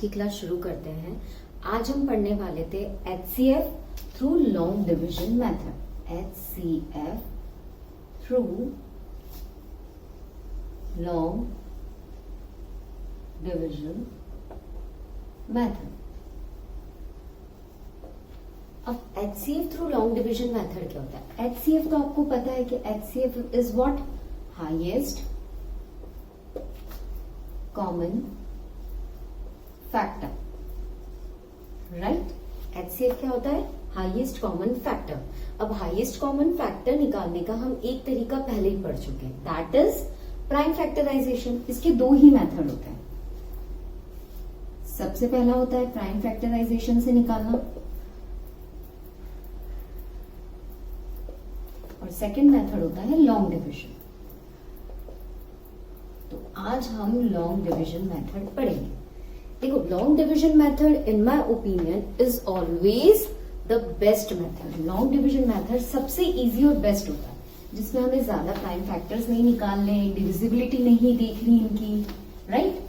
की क्लास शुरू करते हैं। आज हम पढ़ने वाले थे HCF through long division method. HCF through long division method. अब HCF through long division method क्या होता है? HCF तो आपको पता है कि HCF is what? Highest common factor, right? HCF क्या होता है? Highest common factor. अब हाईएस्ट कॉमन फैक्टर निकालने का हम एक तरीका पहले ही पढ़ चुके हैं, दैट इज प्राइम फैक्टराइजेशन। इसके दो ही मेथड होते हैं। सबसे पहला होता है प्राइम फैक्टराइजेशन से निकालना, और सेकंड मेथड होता है लॉन्ग डिवीजन। तो आज हम लॉन्ग डिवीजन मेथड पढ़ेंगे। देखो, long division method in my opinion is always the best method. Long division method सबसे इजी और बेस्ट होता है, जिसमें हमें ज्यादा प्राइम फैक्टर्स नहीं निकालने, डिविजिबिलिटी नहीं देखनी इनकी, राइट?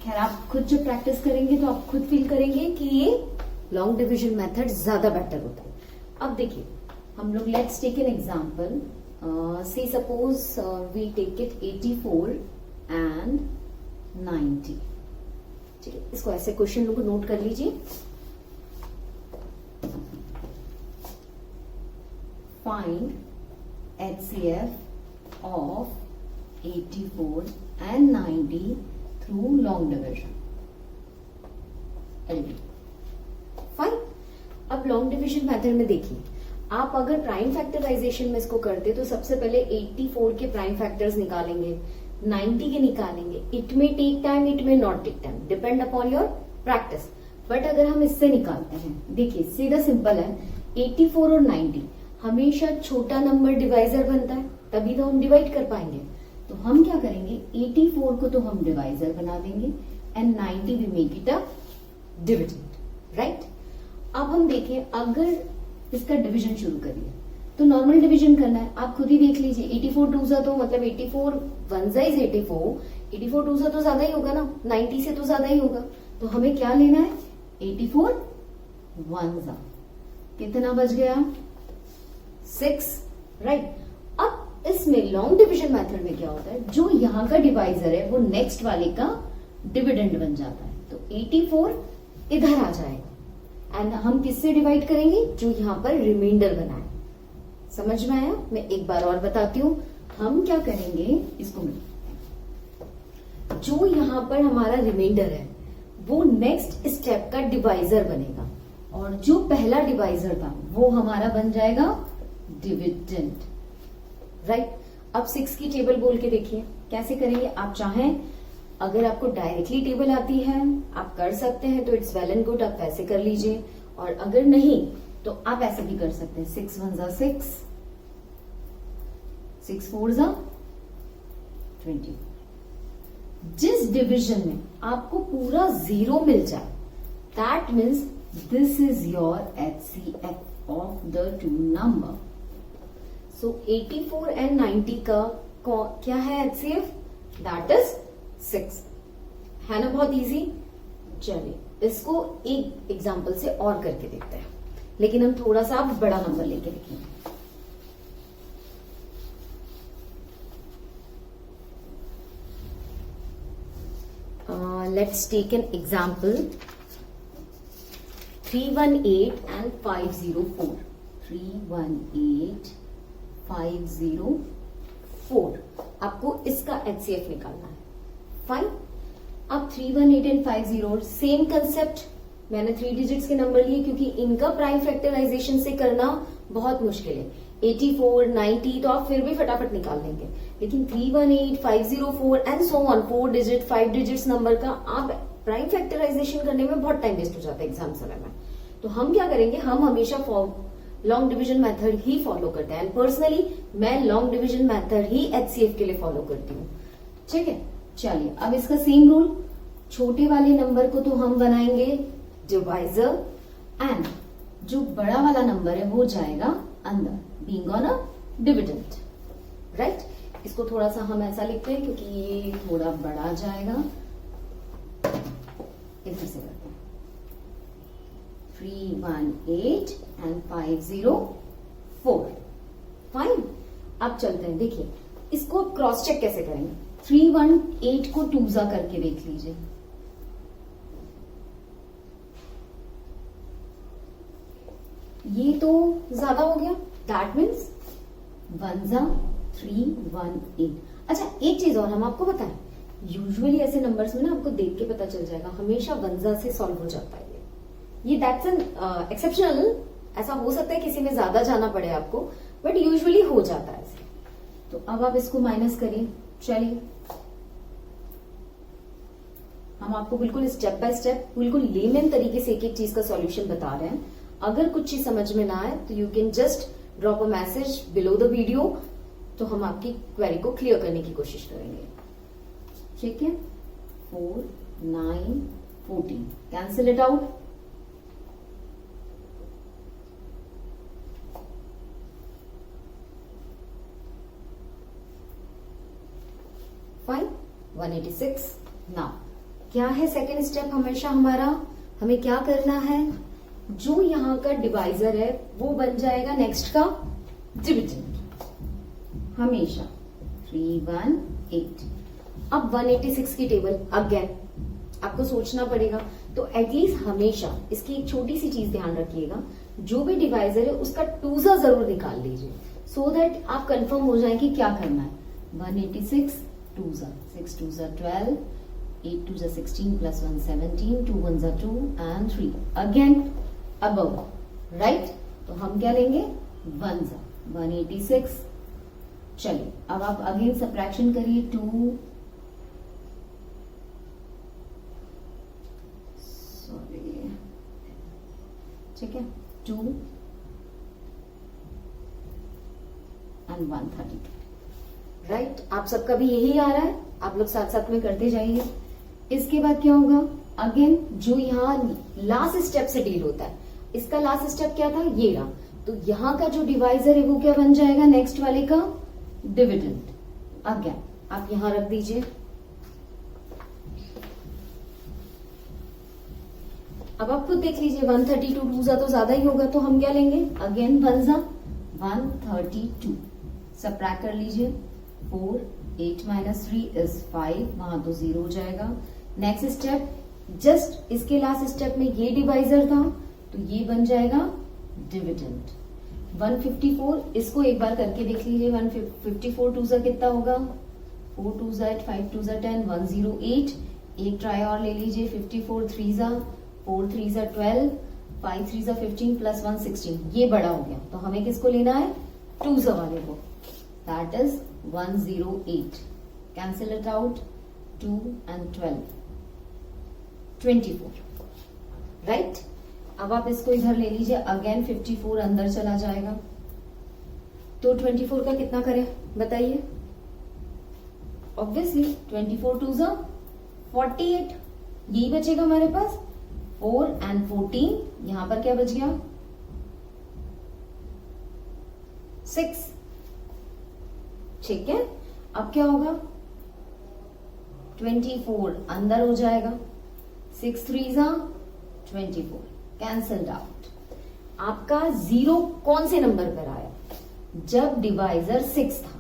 खैर, आप खुद जब प्रैक्टिस करेंगे तो आप खुद फील करेंगे कि ये लॉन्ग डिवीजन मेथड ज्यादा बेटर होता है। अब देखिए, हम लोग let's take an example. So suppose we take it 84 and 90। ठीक है, इसको ऐसे क्वेश्चन को नोट कर लीजिए। Find HCF of 84 and 90 through long division. Fine. अब लॉन्ग डिवीजन मेथड में देखिए, आप अगर प्राइम फैक्टराइजेशन में इसको करते तो सबसे पहले 84 के प्राइम फैक्टर्स निकालेंगे, 90 के निकालेंगे। It may take time, it may not take time, depend upon your practice. But अगर हम इससे निकालते हैं, देखिए सीधा सिंपल है, 84 और 90 हमेशा छोटा नंबर डिवाइजर बनता है, तभी तो हम डिवाइड कर पाएंगे। तो हम क्या करेंगे, 84 को तो हम डिवाइजर बना देंगे and 90 we make it a dividend, right? अब हम देखें, अगर इसका डिवीजन शुरू करिए तो नॉर्मल डिवीजन करना है। आप खुद ही देख लीजिए, 84 टूजा तो मतलब 84 वन जा इज 84 टूजा तो ज्यादा ही होगा ना, 90 से तो ज्यादा ही होगा। तो हमें क्या लेना है, 84 वन जा कितना बच गया, 6, राइट? अब इसमें लॉन्ग डिवीजन मेथड में क्या होता है, जो यहाँ का डिवाइजर है वो नेक्स्ट वाले का डिविडेंड बन जाता है। तो 84 इधर आ जाएगा एंड हम किससे डिवाइड करेंगे, जो यहाँ पर रिमाइंडर बना है। समझ में आया? मैं एक बार और बताती हूँ। हम क्या करेंगे, इसको जो यहाँ पर हमारा रिमाइंडर है वो नेक्स्ट स्टेप का डिवाइजर बनेगा, और जो पहला डिवाइजर था वो हमारा बन जाएगा डिविडेंड, राइट? अब 6 की टेबल बोल के देखिए कैसे करेंगे। आप चाहें, अगर आपको डायरेक्टली टेबल आती है आप कर सकते हैं तो इट्स वेल एंड गुड, आप वैसे कर लीजिए। और अगर नहीं तो आप ऐसे भी कर सकते हैं, 6 वन जा 6, 6 फोर जा 20। जिस डिवीजन में आपको पूरा 0 मिल जाए, that means this is your HCF of the two number. So 84 and 90 का क्या है HCF, दैट इज 6। है ना बहुत इजी? चलिए इसको एक एग्जांपल से और करके देखते हैं, लेकिन हम थोड़ा सा बड़ा नंबर लेके लिखेंगे। Let's take an example 318 and 504। 318 504 आपको इसका HCF निकालना है। फाइन। अब 318 एंड 504 सेम कंसेप्ट, मैंने 3 डिजिट्स के नंबर लिए क्योंकि इनका प्राइम फैक्टराइजेशन से करना बहुत मुश्किल है। 84 90 तो आप फिर भी फटाफट निकाल लेंगे, लेकिन 318 504 and so on 4 digit 5 digits number का आप प्राइम फैक्टराइजेशन करने में बहुत टाइम वेस्ट हो जाता है एग्जाम समय में। तो हम क्या करेंगे, हम हमेशा लॉन्ग डिवीजन मेथड ही फॉलो करते हैं। पर्सनली मैं लॉन्ग डिवीजन मेथड ही HCF के लिए फॉलो करती हूँ। ठीक है, चलिए अब इसका सेम रूल, छोटे वाले नंबर को तो हम बनाएंगे डिवाइजर एंड जो बड़ा वाला नंबर है वो जाएगा अंदर, being on a dividend, right? इसको थोड़ा सा हम ऐसा लिखते हैं क्योंकि ये थोड़ा बड़ा जाएगा। देखिए फिर से करते हैं, 318 एंड 504। फाइन, अब चलते हैं। देखिए इसको आप क्रॉस चेक कैसे करेंगे, 318 को 2 करके देख लीजिए। ये तो ज्यादा हो गया, दैट मीन्स 318। अच्छा एक चीज और हम आपको बताएं, यूजुअली ऐसे नंबर्स में ना आपको देख के पता चल जाएगा, हमेशा 1 से सॉल्व हो जाता है ये दैट्स एन एक्सेप्शनल। ऐसा हो सकता है किसी में ज्यादा जाना पड़े आपको, बट यूजुअली हो जाता है ऐसे। तो अब आप इसको माइनस करिए। चलिए हम आपको बिल्कुल स्टेप बाय स्टेप, बिल्कुल लेमन तरीके से एक एक चीज का सॉल्यूशन बता रहे हैं। अगर कुछ चीज समझ में ना आए तो you can just drop a message below the video, तो हम आपकी क्वेरी को क्लियर करने की कोशिश करेंगे। ठीक है, 4 9 14, cancel it out. Fine, 186। Now क्या है सेकेंड स्टेप, हमेशा हमारा, हमें क्या करना है, जो यहां का डिवाइजर है वो बन जाएगा नेक्स्ट का डिविडेंड, हमेशा 318। अब 186 की टेबल अगेन आपको सोचना पड़ेगा, तो एटलीस्ट हमेशा इसकी एक छोटी सी चीज ध्यान रखिएगा, जो भी डिवाइजर है उसका 2 जरूर निकाल लीजिए, सो दैट आप कंफर्म हो जाए कि क्या करना है। 186 2 6 2 12, 8 2 16 plus 1 17, 2 1 2 and 3 again above, right. तो हम क्या लेंगे, 186। चलिए अब आप अगेन सब्ट्रैक्शन करिए, 2 ठीक है 2 एंड 132, राइट। आप सबका भी यही आ रहा है, आप लोग साथ साथ में करते जाइए। इसके बाद क्या होगा, अगेन जो यहाँ लास्ट स्टेप से डील होता है, इसका लास्ट स्टेप क्या था, ये रहा। तो यहाँ का जो डिवाइजर है वो क्या बन जाएगा, नेक्स्ट वाले का डिविडेंड। अगेन आप यहां रख दीजिए। अब आप खुद देख लीजिए, 132 2 तो ज्यादा ही होगा, तो हम क्या लेंगे, अगेन 132 सब्ट्रैक्ट कर लीजिए। 4 8 - 3 is 5, वहां तो 0 हो जाएगा। नेक्स्ट स्टेप, जस्ट इसके लास्ट स्टेप में ये डिवाइजर था, तो ये बन जाएगा डिविडेंड। 154, इसको एक बार करके देख लीजिए। 154 2 कितना होगा, 4 2 8 5 2 10, 108। एक ट्राई और ले लीजिए, 54 3 4 3 12, 5 3 15 प्लस 1 16, ये बड़ा हो गया। तो हमें किसको लेना है, 2 वाले को, that is 108। Cancel it out, 2 and 12 24, right. अब आप इसको इधर ले लीजिए, अगेन 54 अंदर चला जाएगा, तो 24 का कितना करें बताइए। ऑब्वियसली 24 2 48, यही बचेगा हमारे पास। 4 and 14, यहां पर क्या बच गया, 6, ठीक है। अब क्या होगा, 24 अंदर हो जाएगा, 6 3 24, कैंसल्ड आउट। आपका 0 कौन से नंबर पर आया, जब डिवाइजर 6 था।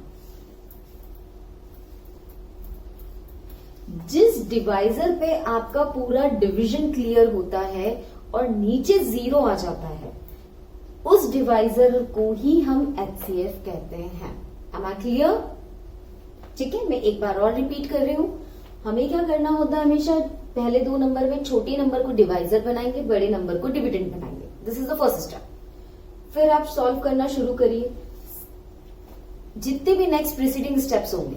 जिस डिवाइजर पे आपका पूरा डिवीजन क्लियर होता है और नीचे 0 आ जाता है, उस डिवाइजर को ही हम HCF कहते हैं। Am I clear? ठीक है, मैं एक बार और रिपीट कर रही हूं। हमें क्या करना होता है, हमेशा पहले 2 नंबर में छोटे नंबर को डिवाइजर बनाएंगे, बड़े नंबर को डिविडेंड बनाएंगे। This is the first step. फिर आप सॉल्व करना शुरू करिए। जितने भी नेक्स्ट प्रीसीडिंग स्टेप्स होंगे,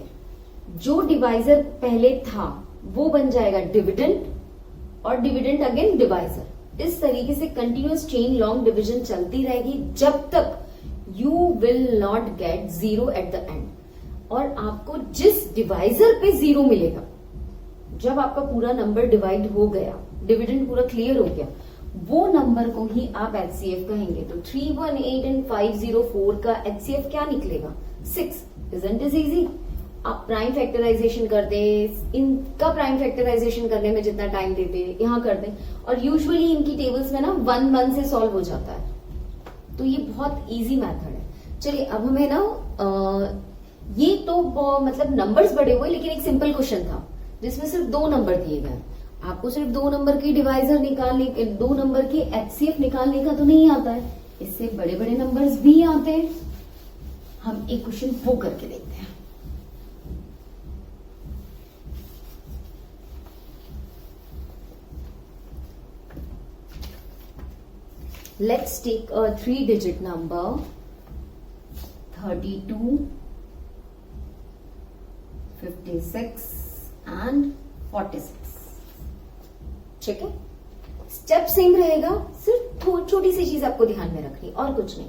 जो डिवाइजर पहले था वो बन जाएगा डिविडेंड, और डिविडेंड अगेन डिवाइजर। इस तरीके से कंटिन्यूअस चेन लॉन्ग डिवीजन चलती रहेगी जब तक you will not gate 0 at the end. और आपको जिस डिवाइजर पे 0 मिलेगा, जब आपका पूरा नंबर डिवाइड हो गया, डिविडेंड पूरा क्लियर हो गया, वो नंबर को ही आप HCF कहेंगे। तो 318 and 504 का HCF क्या निकलेगा, 6। Isn't it easy? आप प्राइम फैक्टराइजेशन कर दें, इनका प्राइम फैक्टराइजेशन करने में जितना टाइम देते हैं यहाँ कर दें, और यूजुअली इनकी टेबल्स में ना 1 से सॉल्व हो जाता है। तो ये बहुत इजी मेथड है। चलिए अब हमें ना ये तो मतलब नंबर्स बड़े हुए, लेकिन एक सिंपल क्वेश्चन था जिसमें सिर्फ 2 नंबर दिए गए। आपको सिर्फ 2 नंबर की डिवाइजर निकालने, 2 नंबर की HCF निकालने का तो नहीं आता है, इससे बड़े बड़े नंबर्स भी आते हैं। हम एक क्वेश्चन वो करके देखते हैं। Let's take a 3-digit number 32, 56 and 46। ठीक है, स्टेप सेम रहेगा, सिर्फ छोटी सी चीज आपको ध्यान में रखनी और कुछ नहीं।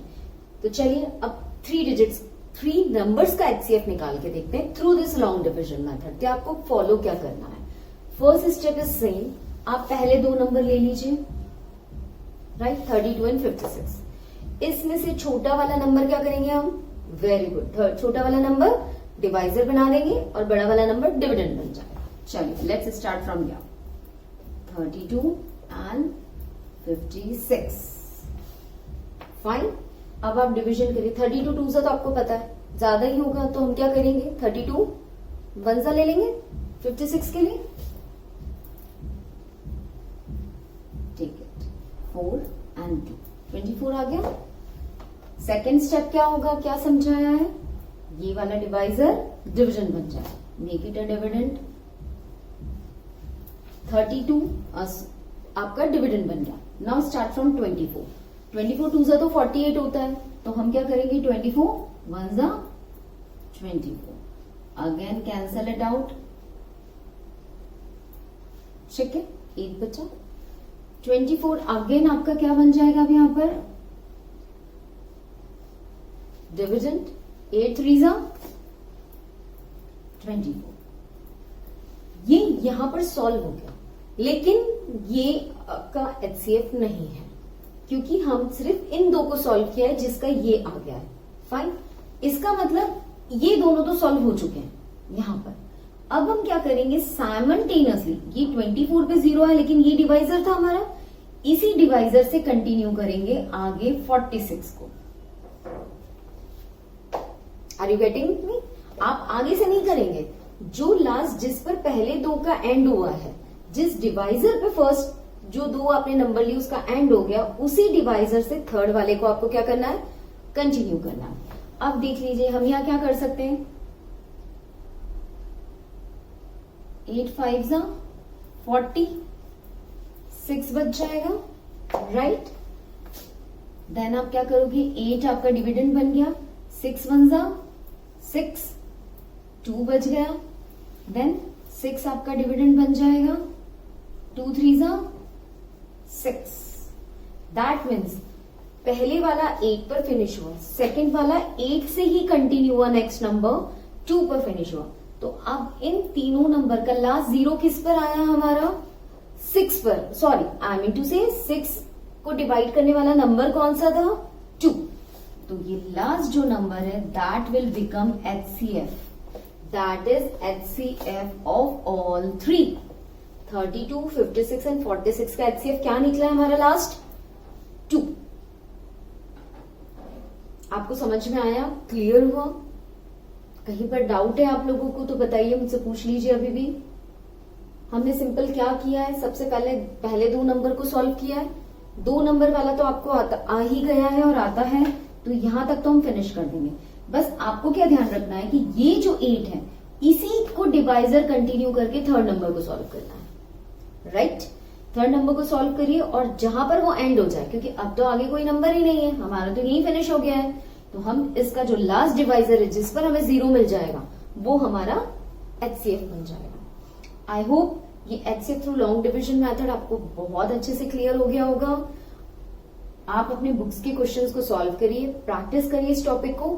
तो चलिए अब 3 नंबर्स का HCF निकाल के देखते हैं through this long division method. तो आपको फॉलो क्या करना है? फर्स्ट स्टेप इज सेम, आप पहले 2 नंबर ले लीजिए, राइट, 32 एंड 56। इसमें से छोटा वाला नंबर क्या करेंगे हम? वेरी गुड, छोटा वाला नंबर डिवाइजर बना देंगे और बड़ा वाला नंबर डिविडेंड बन जाएगा। चलिए let's start from here, 32 and 56। Fine, अब आप डिवीजन करिए। 32 2 से तो आपको पता है ज्यादा ही होगा, तो हम क्या करेंगे? 32 1 सा ले लेंगे 56 के लिए। ठीक है, 4 एंड 2, 24 आ गया। सेकेंड स्टेप क्या होगा? क्या समझाया है? ये वाला डिवाइजर डिवीजन बन जाए, मेक इट अ डिविडेंड। 32 आपका डिविडेंड बन गया। Now start from 24। 24 2 से तो 48 होता है, तो हम क्या करेंगे? 24 1 जा 24, अगेन कैंसल इट आउट। ठीक है, 8 बचा। 24 अगेन आपका क्या बन जाएगा? अब यहां पर डिविडेंड, 8 3 जा 24। ये यहां पर सॉल्व हो गया, लेकिन ये आपका HCF नहीं है, क्योंकि हम सिर्फ इन 2 को सॉल्व किया है जिसका ये आ गया है। फाइन, इसका मतलब ये दोनों तो सॉल्व हो चुके हैं यहां पर। अब हम क्या करेंगे? साइमल्टेनियसली, ये 24 पे 0 है, लेकिन ये डिवाइजर था हमारा, इसी डिवाइजर से कंटिन्यू करेंगे आगे 46 को। Are you getting me? आप आगे से नहीं करेंगे, जो लास्ट जिस पर पहले 2 का एंड हुआ है, जिस डिवाइजर पे फर्स्ट जो 2 आपने नंबर ली उसका एंड हो गया, उसी डिवाइजर से थर्ड वाले को आपको क्या करना है? कंटिन्यू करना है। अब देख लीजिए, हम यहां क्या कर सकते हैं? 8 5 जा 40, 6 बच जाएगा, राइट। देन आप क्या करोगे? 8 आपका डिविडेंड बन गया, 6 1 जा 6, 2 बच गया। देन 6 आपका डिविडेंड बन जाएगा, 2 3 जा 6। दैट मीन्स पहले वाला 8 पर फिनिश हुआ, सेकंड वाला 8 से ही कंटिन्यू हुआ, नेक्स्ट नंबर 2 पर फिनिश हुआ। तो अब इन तीनों नंबर का लास्ट 0 किस पर आया? हमारा 6 पर। सॉरी, आई मीन टू से 6 को डिवाइड करने वाला नंबर कौन सा था? 2। तो ये लास्ट जो नंबर है that will become HCF, that is HCF of all 3। 32, 56 and 46 का HCF क्या निकला है हमारा लास्ट? 2। आपको समझ में आया? क्लियर हुआ? कहीं पर डाउट है आप लोगों को तो बताइए, मुझसे पूछ लीजिए अभी भी। हमने सिंपल क्या किया है? सबसे पहले 2 नंबर को सॉल्व किया है। 2 नंबर वाला तो आपको आ ही गया है और आता है, तो यहां तक तो हम फिनिश कर देंगे। बस आपको क्या ध्यान रखना है कि ये जो 8 है, इसी को डिवाइजर कंटिन्यू करके थर्ड नंबर को सॉल्व करना है, राइट। थर्ड नंबर को सॉल्व करिए और जहां पर वो एंड हो जाए, क्योंकि अब तो आगे कोई नंबर ही नहीं है, हमारा तो यही फिनिश हो गया है, तो हम इसका जो लास्ट डिवाइजर है जिस पर हमें 0 मिल जाएगा वो हमारा HCF बन जाएगा। आई होप ये HCF through long division method आपको बहुत अच्छे से क्लियर हो गया होगा। आप अपने बुक्स के क्वेश्चंस को सॉल्व करिए, प्रैक्टिस करिए इस टॉपिक को।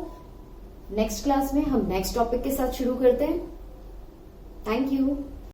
नेक्स्ट क्लास में हम नेक्स्ट टॉपिक के साथ शुरू करते हैं। Thank you.